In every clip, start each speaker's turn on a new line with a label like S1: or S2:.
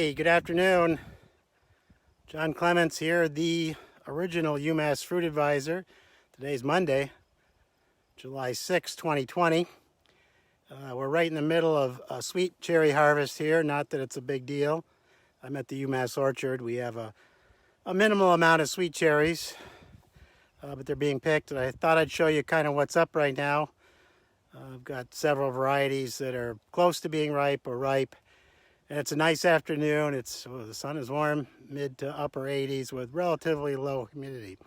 S1: Hey, good afternoon. John Clements here, the original UMass Fruit Advisor. Today's Monday, July 6, 2020. We're right in the middle of a sweet cherry harvest here. Not that it's a big deal. I'm at the UMass orchard. We have a minimal amount of sweet cherries, but they're being picked. And I thought I'd show you kind of what's up right now. I've got several varieties that are close to being ripe or ripe. And it's a nice afternoon. The sun is warm, mid to upper 80s with relatively low humidity.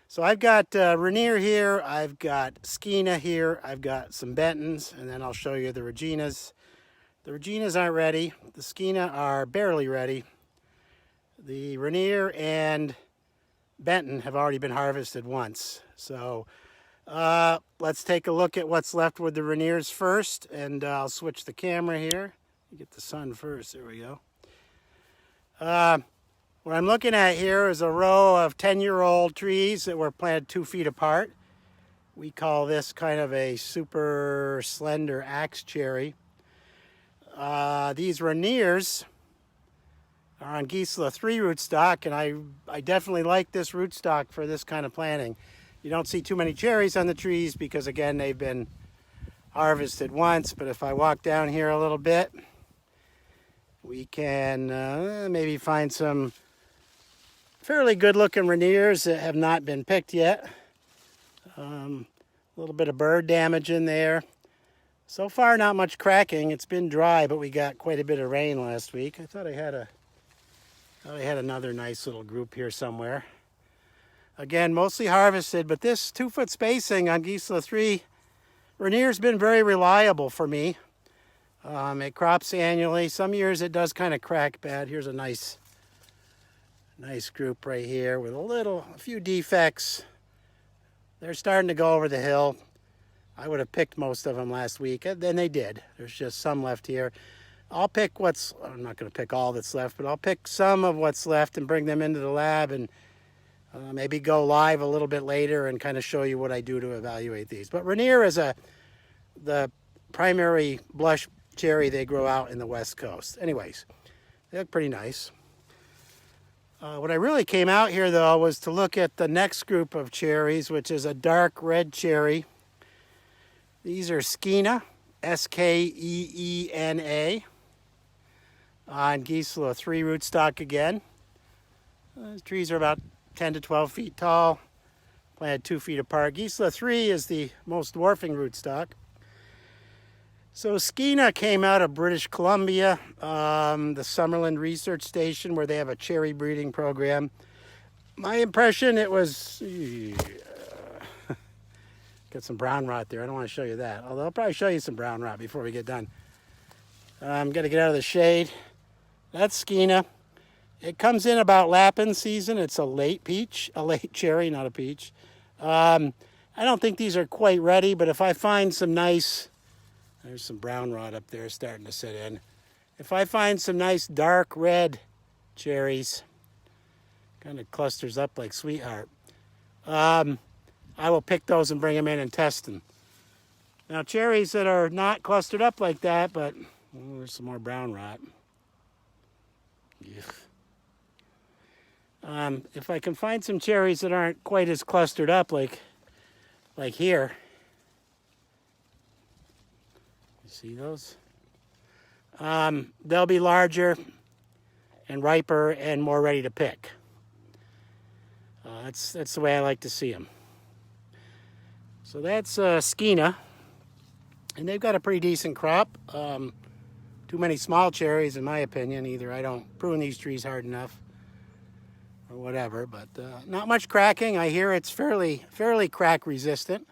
S1: So I've got Rainier here, I've got Skeena here, I've got some Bentons, and then I'll show you the Reginas. The Reginas aren't ready. The Skeena are barely ready. The Rainier and Benton have already been harvested once. So let's take a look at what's left with the Rainiers first, and I'll switch the camera here. Get the sun first. There we go. What I'm looking at here is a row of 10-year-old trees that were planted 2 feet apart. We call this kind of a super slender axe cherry. These Rainiers are on Gisela 3 rootstock, and I definitely like this rootstock for this kind of planting. You don't see too many cherries on the trees because, again, they've been harvested once. But if I walk down here a little bit, we can maybe find some fairly good looking Rainiers that have not been picked yet. A little bit of bird damage in there. So far not much cracking. It's been dry, but we got quite a bit of rain last week. I thought I had another nice little group here somewhere. Again, mostly harvested, but this 2-foot spacing on Gisela 3 Rainier's been very reliable for me. It crops annually. Some years it does kind of crack bad. Here's a nice group right here with a few defects. They're starting to go over the hill. I would have picked most of them last week, and then they did. There's just some left here. I'm not going to pick all that's left, but I'll pick some of what's left and bring them into the lab and maybe go live a little bit later and kind of show you what I do to evaluate these. But Rainier is the primary blush cherry they grow out in the West Coast. Anyways, they look pretty nice. What I really came out here, though, was to look at the next group of cherries, which is a dark red cherry. These are Skeena, Skeena, on Gisela 3 rootstock again. The trees are about 10 to 12 feet tall, planted 2 feet apart. Gisela 3 is the most dwarfing rootstock. So Skeena came out of British Columbia, the Summerland Research Station, where they have a cherry breeding program. My impression, it was... got some brown rot there. I don't want to show you that. Although I'll probably show you some brown rot before we get done. I'm going to get out of the shade. That's Skeena. It comes in about Lapin season. It's a late cherry, not a peach. I don't think these are quite ready, but if I find some nice... There's some brown rot up there starting to set in. If I find some nice dark red cherries, kind of clusters up like sweetheart, I will pick those and bring them in and test them. Now, cherries that are not clustered up like that, but there's some more brown rot. If I can find some cherries that aren't quite as clustered up like here, see those? They'll be larger and riper and more ready to pick. That's the way I like to see them. So that's Skeena, and they've got a pretty decent crop. Too many small cherries, in my opinion. Either I don't prune these trees hard enough, or whatever. But not much cracking. I hear it's fairly crack resistant.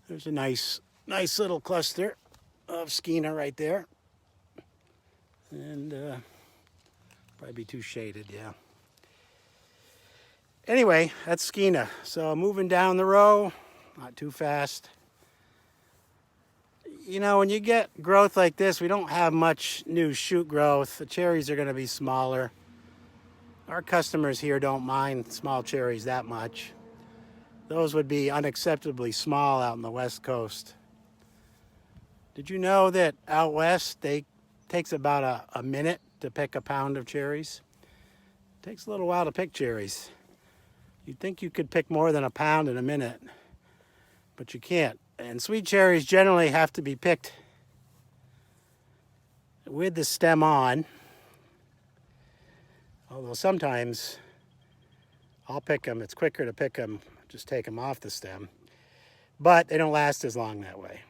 S1: There's a nice little cluster of Skeena right there. And probably be too shaded, yeah. Anyway, that's Skeena. So moving down the row, not too fast. You know, when you get growth like this, we don't have much new shoot growth. The cherries are going to be smaller. Our customers here don't mind small cherries that much. Those would be unacceptably small out on the West Coast. Did you know that out west they takes about a minute to pick a pound of cherries. It takes a little while to pick cherries. You'd think you could pick more than a pound in a minute, but you can't. And sweet cherries generally have to be picked with the stem on, although sometimes I'll pick them. It's quicker to pick them, just take them off the stem, but they don't last as long that way.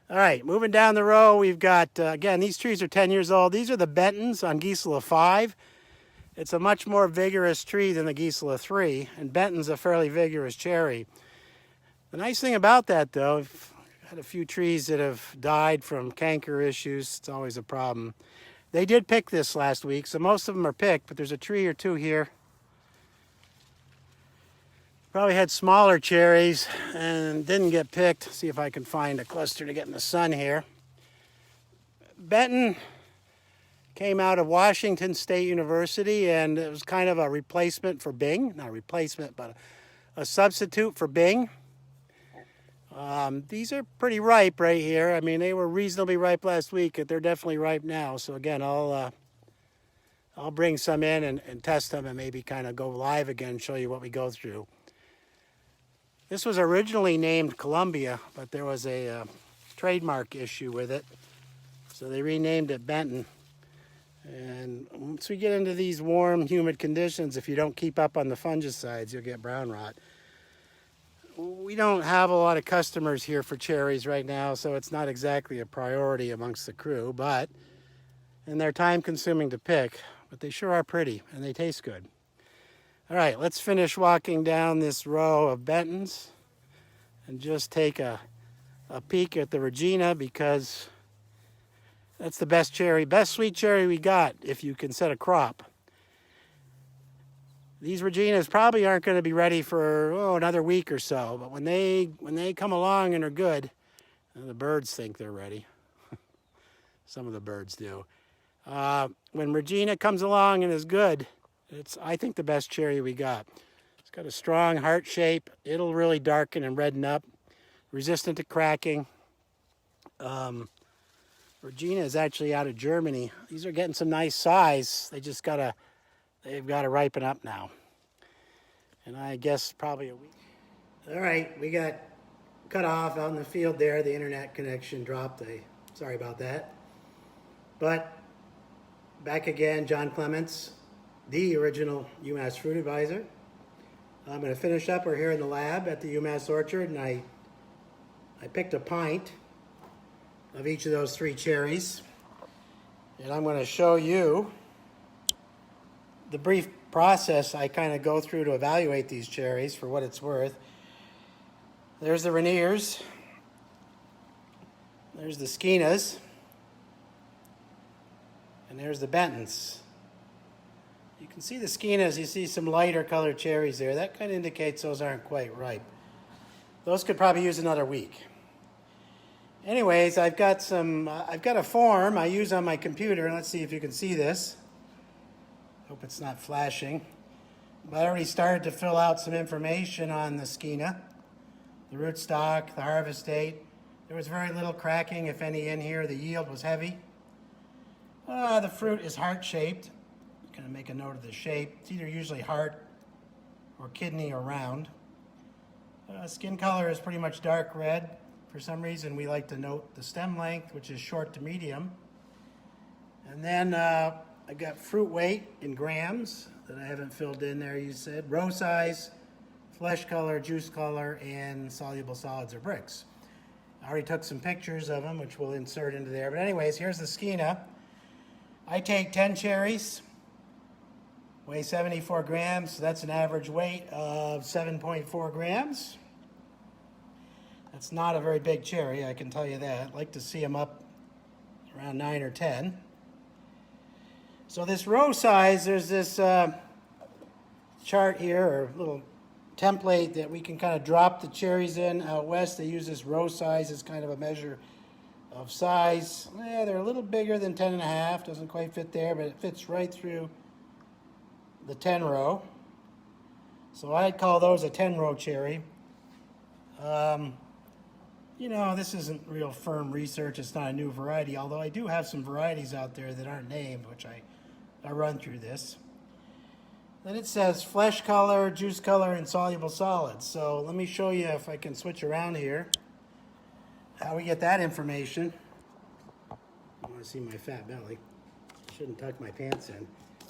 S1: All right, moving down the row, we've got, again, these trees are 10 years old. These are the Bentons on Gisela 5. It's a much more vigorous tree than the Gisela 3, and Benton's a fairly vigorous cherry. The nice thing about that, though, I've had a few trees that have died from canker issues. It's always a problem. They did pick this last week, so most of them are picked, but there's a tree or two here. Probably had smaller cherries and didn't get picked. See if I can find a cluster to get in the sun here. Benton came out of Washington State University, and it was kind of a replacement for Bing. Not a replacement, but a substitute for Bing. These are pretty ripe right here. I mean, they were reasonably ripe last week, but they're definitely ripe now. So again, I'll bring some in and test them and maybe kind of go live again and show you what we go through. This was originally named Columbia, but there was a trademark issue with it, so they renamed it Benton. And once we get into these warm, humid conditions, if you don't keep up on the fungicides, you'll get brown rot. We don't have a lot of customers here for cherries right now, so it's not exactly a priority amongst the crew, and they're time-consuming to pick, but they sure are pretty, and they taste good. All right, let's finish walking down this row of Bentons and just take a peek at the Regina, because that's the best sweet cherry we got if you can set a crop. These Reginas probably aren't going to be ready for another week or so, but when they come along and are good, the birds think they're ready. Some of the birds do. When Regina comes along and is good, it's, I think, the best cherry we got. It's got a strong heart shape. It'll really darken and redden up. Resistant to cracking. Regina is actually out of Germany. These are getting some nice size. They've got to ripen up now. And I guess probably a week. All right, we got cut off out in the field there. The internet connection dropped. Sorry about that. But back again, John Clements, the original UMass Fruit Advisor. I'm going to finish up. We're here in the lab at the UMass Orchard, and I picked a pint of each of those 3 cherries, and I'm going to show you the brief process I kind of go through to evaluate these cherries for what it's worth. There's the Rainiers, there's the Skenas, and there's the Bentons. You can see the Skenas, you see some lighter colored cherries there. That kind of indicates those aren't quite ripe. Those could probably use another week. Anyways, I've got a form I use on my computer. Let's see if you can see this. Hope it's not flashing. But I already started to fill out some information on the Skena, the rootstock, the harvest date. There was very little cracking, if any, in here. The yield was heavy. The fruit is heart-shaped. I'm going to make a note of the shape. It's either usually heart or kidney or round. Skin color is pretty much dark red. For some reason, we like to note the stem length, which is short to medium. And then I've got fruit weight in grams that I haven't filled in there, you said. Row size, flesh color, juice color, and soluble solids or bricks. I already took some pictures of them, which we'll insert into there. But anyways, here's the Skena. I take 10 cherries, weigh 74 grams. So that's an average weight of 7.4 grams. That's not a very big cherry, I can tell you that. I'd like to see them up around 9 or 10. So this row size, there's this chart here, or little template that we can kind of drop the cherries in. Out west, they use this row size as kind of a measure of size. Yeah, they're a little bigger than 10 and a half. Doesn't quite fit there, but it fits right through the 10 row. So I'd call those a 10 row cherry. You know, this isn't real firm research. It's not a new variety, although I do have some varieties out there that aren't named, which I run through this. Then it says flesh color, juice color, and soluble solids. So let me show you if I can switch around here, how we get that information. I want to see my fat belly. Shouldn't tuck my pants in.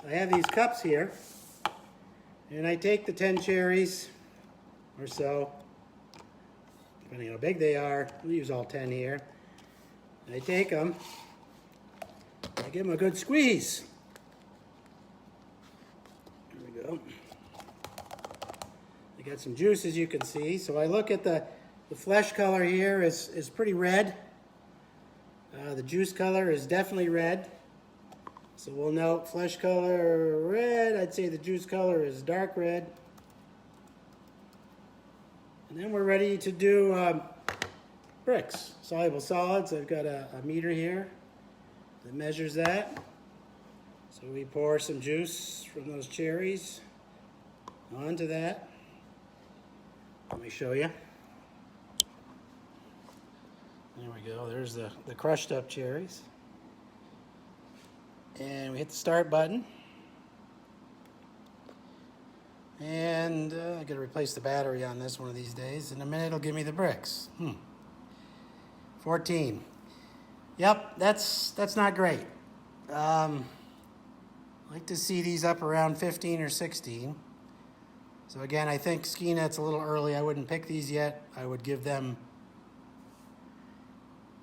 S1: I have these cups here, and I take the 10 cherries or so, depending on how big they are. We'll use all 10 here. And I take them, I give them a good squeeze. There we go. They got some juice, as you can see. So I look at the flesh color here is pretty red. The juice color is definitely red. So we'll note flesh color red. I'd say the juice color is dark red. And then we're ready to do bricks, soluble solids. I've got a meter here that measures that. So we pour some juice from those cherries onto that. Let me show you. There we go. There's the crushed up cherries. And we hit the start button. And I got to replace the battery on this one of these days. In a minute, it'll give me the bricks. 14. Yep, that's not great. I like to see these up around 15 or 16. So again, I think Skeet's a little early. I wouldn't pick these yet. I would give them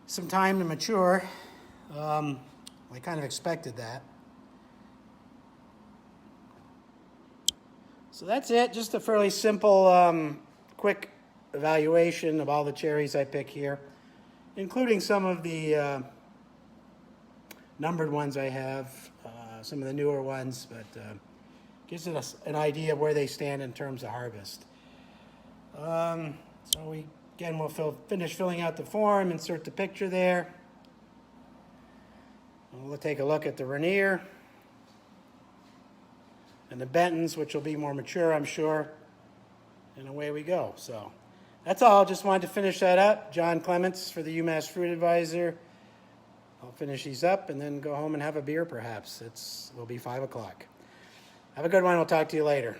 S1: some time to mature. I kind of expected that. So that's it, just a fairly simple, quick evaluation of all the cherries I pick here, including some of the numbered ones I have, some of the newer ones, but gives us an idea of where they stand in terms of harvest. So we'll finish filling out the form, insert the picture there. We'll take a look at the Rainier and the Bentons, which will be more mature, I'm sure. And away we go. So that's all. Just wanted to finish that up. John Clements for the UMass Fruit Advisor. I'll finish these up and then go home and have a beer, perhaps. It'll be 5 o'clock. Have a good one. We'll talk to you later.